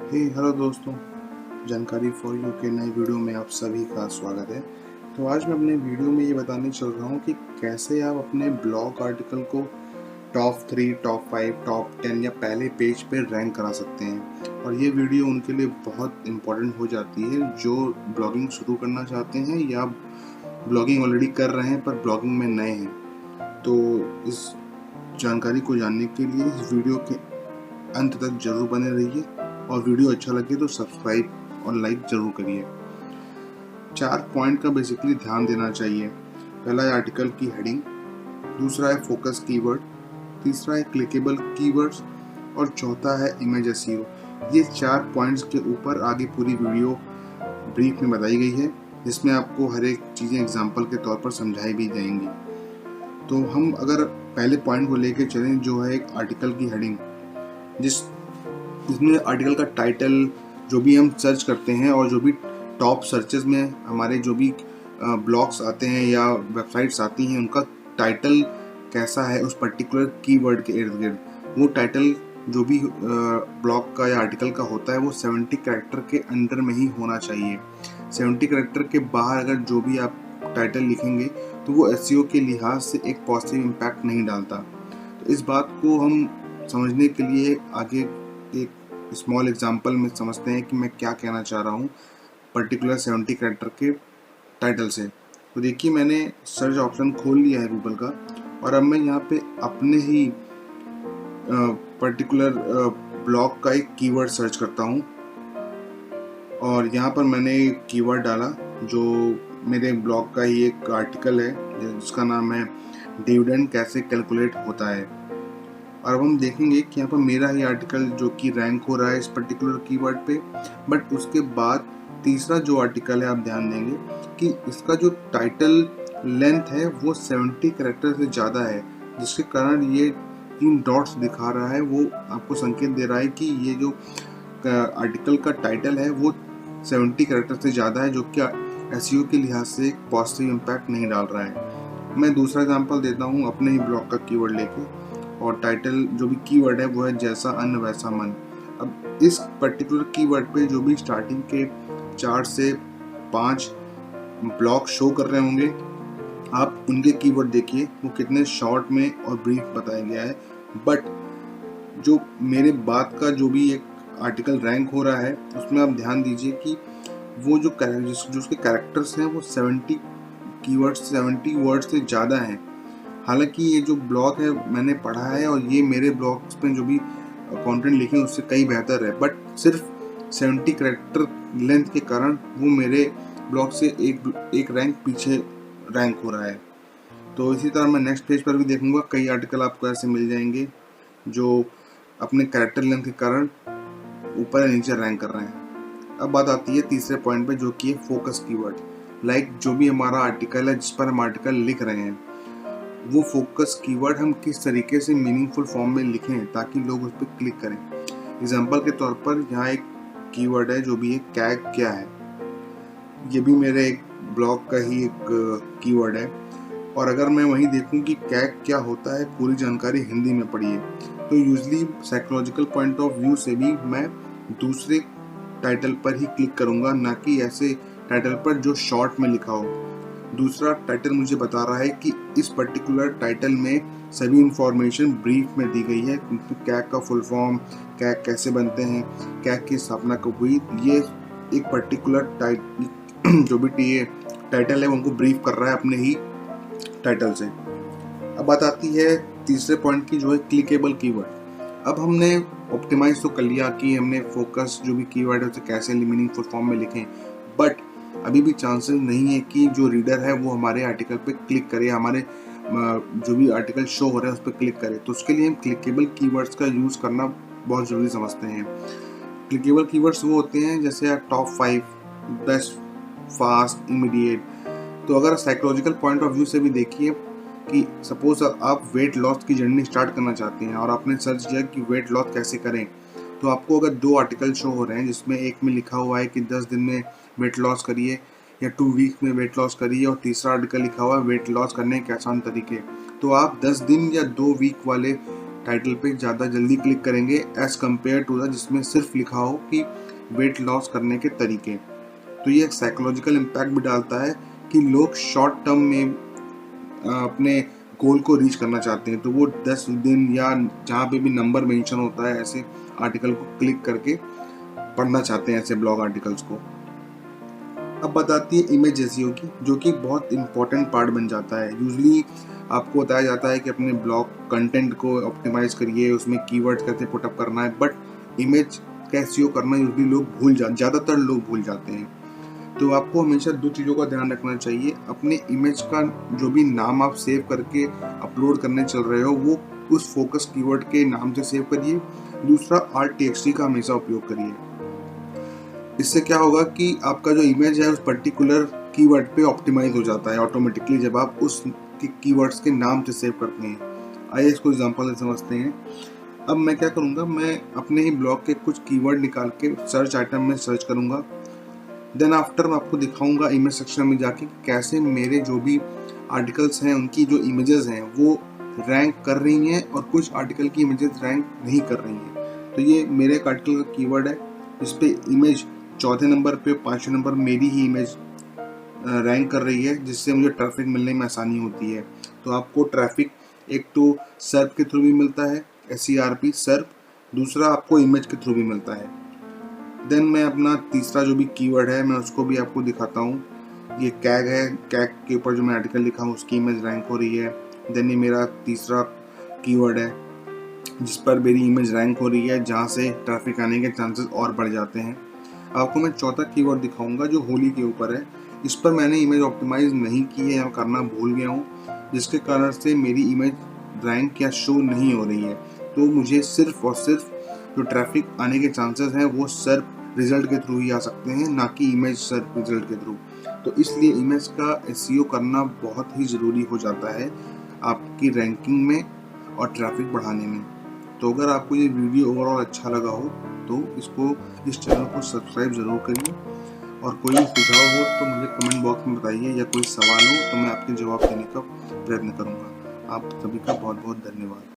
Hello दोस्तों, जानकारी for you के नए वीडियो में आप सभी का स्वागत है। तो आज मैं अपने वीडियो में ये बताने चल रहा हूँ कि कैसे आप अपने ब्लॉग आर्टिकल को टॉप 3, टॉप 5, टॉप 10 या पहले पेज पे रैंक करा सकते हैं। और ये वीडियो उनके लिए बहुत इम्पोर्टेंट हो जाती है जो ब्लॉगिंग शुरू करना चाहते हैं या ब्लॉगिंग ऑलरेडी कर रहे हैं पर ब्लॉगिंग में नए हैं। तो इस जानकारी को जानने के लिए इस वीडियो के अंत तक जरूर बने रहिए और वीडियो अच्छा लगे तो सब्सक्राइब और लाइक जरूर करिए। 4 पॉइंट का बेसिकली ध्यान देना चाहिए। पहला है आर्टिकल की हेडिंग, दूसरा है फोकस कीवर्ड, तीसरा है क्लिकेबल कीवर्ड्स और चौथा है इमेज एसईओ। ये 4 पॉइंट्स के ऊपर आगे पूरी वीडियो ब्रीफ में बताई गई है, जिसमें आपको हर एक चीज़ें एग्जाम्पल के तौर पर समझाई भी जाएंगी। तो हम अगर पहले पॉइंट को लेकर चलें जो है एक आर्टिकल की हेडिंग, जिसमें आर्टिकल का टाइटल जो भी हम सर्च करते हैं और जो भी टॉप सर्चेस में हमारे जो भी ब्लॉग्स आते हैं या वेबसाइट्स आती हैं उनका टाइटल कैसा है उस पर्टिकुलर कीवर्ड के इर्द गिर्द। वो टाइटल जो भी ब्लॉग का या आर्टिकल का होता है वो 70 कैरेक्टर के अंडर में ही होना चाहिए। 70 कैरेक्टर के बाहर अगर जो भी आप टाइटल लिखेंगे तो वो एसईओ के लिहाज से एक पॉजिटिव इम्पैक्ट नहीं डालता। तो इस बात को हम समझने के लिए आगे एक स्मॉल एग्जांपल में समझते हैं कि मैं क्या कहना चाह रहा हूँ पर्टिकुलर 70 कैरेक्टर के टाइटल से। तो देखिए, मैंने सर्च ऑप्शन खोल लिया है गूगल का और अब मैं यहाँ पे अपने ही पर्टिकुलर ब्लॉग का एक कीवर्ड सर्च करता हूँ और यहाँ पर मैंने एक कीवर्ड डाला जो मेरे ब्लॉग का ही एक आर्टिकल है जिसका नाम है डिविडेंड कैसे कैलकुलेट होता है। और अब हम देखेंगे कि यहाँ पर मेरा ही आर्टिकल जो कि रैंक हो रहा है इस पर्टिकुलर कीवर्ड पे। बट उसके बाद तीसरा जो आर्टिकल है आप ध्यान देंगे कि इसका जो टाइटल लेंथ है वो 70 कैरेक्टर से ज़्यादा है, जिसके कारण ये 3 डॉट्स दिखा रहा है। वो आपको संकेत दे रहा है कि ये जो आर्टिकल का टाइटल है वो 70 कैरेक्टर से ज़्यादा है, जो कि एसईओ के लिहाज से एक पॉजिटिव इम्पैक्ट नहीं डाल रहा है। मैं दूसरा एग्जांपल देता हूँ अपने ही ब्लॉग का कीवर्ड लेके, और टाइटल जो भी कीवर्ड है वो है जैसा अन्न वैसा मन। अब इस पर्टिकुलर कीवर्ड पे जो भी स्टार्टिंग के 4 से 5 ब्लॉक शो कर रहे होंगे, आप उनके कीवर्ड देखिए वो कितने शॉर्ट में और ब्रीफ बताया गया है। बट जो मेरे बात का जो भी एक आर्टिकल रैंक हो रहा है उसमें आप ध्यान दीजिए कि वो जो उसके कैरेक्टर्स हैं वो 70 कीवर्ड्स 70 वर्ड से ज़्यादा हैं। हालांकि ये जो ब्लॉग है मैंने पढ़ा है और ये मेरे ब्लॉग्स में जो भी कंटेंट लिखे हैं उससे कई बेहतर है, बट सिर्फ 70 कैरेक्टर लेंथ के कारण वो मेरे ब्लॉग से एक रैंक पीछे रैंक हो रहा है। तो इसी तरह मैं नेक्स्ट पेज पर भी देखूंगा, कई आर्टिकल आपको ऐसे मिल जाएंगे जो अपने कैरेक्टर लेंथ के कारण ऊपर या नीचे रैंक कर रहे हैं। अब बात आती है तीसरे पॉइंट पे जो कि है फोकस कीवर्ड। लाइक जो भी हमारा आर्टिकल है जिस पर हम आर्टिकल लिख रहे हैं वो फोकस कीवर्ड हम किस तरीके से मीनिंगफुल फॉर्म में लिखें ताकि लोग उस पर क्लिक करें। एग्जाम्पल के तौर पर यहाँ एक कीवर्ड है जो भी है कैग क्या है। ये भी मेरे एक ब्लॉग का ही एक कीवर्ड है, और अगर मैं वहीं देखूं कि कैग क्या होता है पूरी जानकारी हिंदी में पढ़िए तो usually psychological point of view से भी मैं दूसरे टाइटल पर ही क्लिक करूंगा, ना कि ऐसे टाइटल पर जो शॉर्ट में लिखा हो। दूसरा टाइटल मुझे बता रहा है कि इस पर्टिकुलर टाइटल में सभी इंफॉर्मेशन ब्रीफ में दी गई है। कैग का फुल फॉर्म, कैग कैसे बनते हैं, कैग की स्थापना कब हुई, ये एक पर्टिकुलर जो भी टाइटल है वो उनको ब्रीफ कर रहा है अपने ही टाइटल से। अब बात आती है तीसरे पॉइंट की जो है क्लिकेबल कीवर्ड। अब हमने ऑप्टिमाइज तो कर लिया कि हमने फोकस जो भी कीवर्ड है उसे कैसे मीनिंगफुल फॉर्म में लिखें, बट अभी भी चांसेस नहीं है कि जो रीडर है वो हमारे आर्टिकल पे क्लिक करे, हमारे जो भी आर्टिकल शो हो रहा है उस पर क्लिक करे। तो उसके लिए हम क्लिकेबल कीवर्ड्स का यूज़ करना बहुत ज़रूरी समझते हैं। क्लिकेबल कीवर्ड्स वो होते हैं जैसे टॉप 5, बेस्ट, फास्ट, इमीडिएट। तो अगर साइकोलॉजिकल पॉइंट ऑफ व्यू से भी देखिए कि सपोज आप वेट लॉस की जर्नी स्टार्ट करना चाहते हैं और आपने सर्च किया कि वेट लॉस कैसे करें, तो आपको अगर 2 आर्टिकल शो हो रहे हैं जिसमें एक में लिखा हुआ है कि 10 दिन में वेट लॉस करिए या 2 वीक में वेट लॉस करिए, और तीसरा आर्टिकल लिखा हुआ है वेट लॉस करने के आसान तरीके, तो आप 10 दिन या 2 वीक वाले टाइटल पे ज़्यादा जल्दी क्लिक करेंगे एज कम्पेयर टू द जिसमें सिर्फ लिखा हो कि वेट लॉस करने के तरीके। तो ये एक साइकोलॉजिकल इम्पैक्ट भी डालता है कि लोग शॉर्ट टर्म में अपने गोल को रीच करना चाहते हैं, तो वो 10 दिन या जहाँ पे भी नंबर मेंशन होता है ऐसे आर्टिकल को क्लिक करके पढ़ना चाहते हैं, ऐसे ब्लॉग आर्टिकल्स को। अब बताती है इमेज एसईओ की, जो कि बहुत इंपॉर्टेंट पार्ट बन जाता है। यूजली आपको बताया जाता है कि अपने ब्लॉग कंटेंट को ऑप्टिमाइज करिए, उसमें कीवर्ड्स कैसे पुटअप करना है, बट इमेज का एसईओ करना यूजली लोग ज़्यादातर लोग भूल जाते हैं। तो आपको हमेशा 2 चीज़ों का ध्यान रखना चाहिए। अपने इमेज का जो भी नाम आप सेव करके अपलोड करने चल रहे हो वो उस फोकस कीवर्ड के नाम से सेव करिए। दूसरा alt.txt का हमेशा उपयोग करिए। इससे क्या होगा कि आपका जो इमेज है उस पर्टिकुलर कीवर्ड पे ऑप्टिमाइज हो जाता है ऑटोमेटिकली जब आप उस कीवर्ड्स के नाम से सेव करते हैं। आइए इसको एग्जांपल से समझते हैं। अब मैं क्या करूँगा, मैं अपने ही ब्लॉग के कुछ कीवर्ड निकाल के सर्च आइटम में सर्च करूँगा। देन आफ्टर मैं आपको दिखाऊंगा इमेज सेक्शन में जाके कैसे मेरे जो भी आर्टिकल्स हैं उनकी जो इमेजेस हैं वो रैंक कर रही हैं और कुछ आर्टिकल की इमेजेस रैंक नहीं कर रही हैं। तो ये मेरे एक आर्टिकल का कीवर्ड है जिस पे इमेज 4थे नंबर पे, 5वें नंबर मेरी ही इमेज रैंक कर रही है, जिससे मुझे ट्रैफिक मिलने में आसानी होती है। तो आपको ट्रैफिक एक तो सर्प के थ्रू भी मिलता है, SERP सर्प, दूसरा आपको इमेज के थ्रू भी मिलता है। देन मैं अपना तीसरा जो भी कीवर्ड है मैं उसको भी आपको दिखाता हूँ। ये कैग है, कैग के ऊपर जो मैं आर्टिकल लिखा हूँ उसकी इमेज रैंक हो रही है। देन ये मेरा तीसरा कीवर्ड है जिस पर मेरी इमेज रैंक हो रही है, जहाँ से ट्रैफिक आने के चांसेस और बढ़ जाते हैं। आपको मैं चौथा कीवर्ड दिखाऊंगा जो होली के ऊपर है। इस पर मैंने इमेज ऑप्टिमाइज नहीं की है या करना भूल गया हूँ, जिसके कारण से मेरी इमेज रैंक या शो नहीं हो रही है। तो मुझे सिर्फ और सिर्फ जो ट्रैफिक आने के चांसेस हैं वो सर्प रिजल्ट के थ्रू ही आ सकते हैं, ना कि इमेज सर्प रिजल्ट के थ्रू। तो इसलिए इमेज का एसईओ करना बहुत ही ज़रूरी हो जाता है आपकी रैंकिंग में और ट्रैफिक बढ़ाने में। तो अगर आपको ये वीडियो ओवरऑल अच्छा लगा हो तो इस चैनल को सब्सक्राइब ज़रूर करिए, और कोई सुझाव हो तो मुझे कमेंट बॉक्स में बताइए, या कोई सवाल हो तो मैं आपके जवाब देने का प्रयत्न करूँगा। आप सभी का बहुत बहुत धन्यवाद।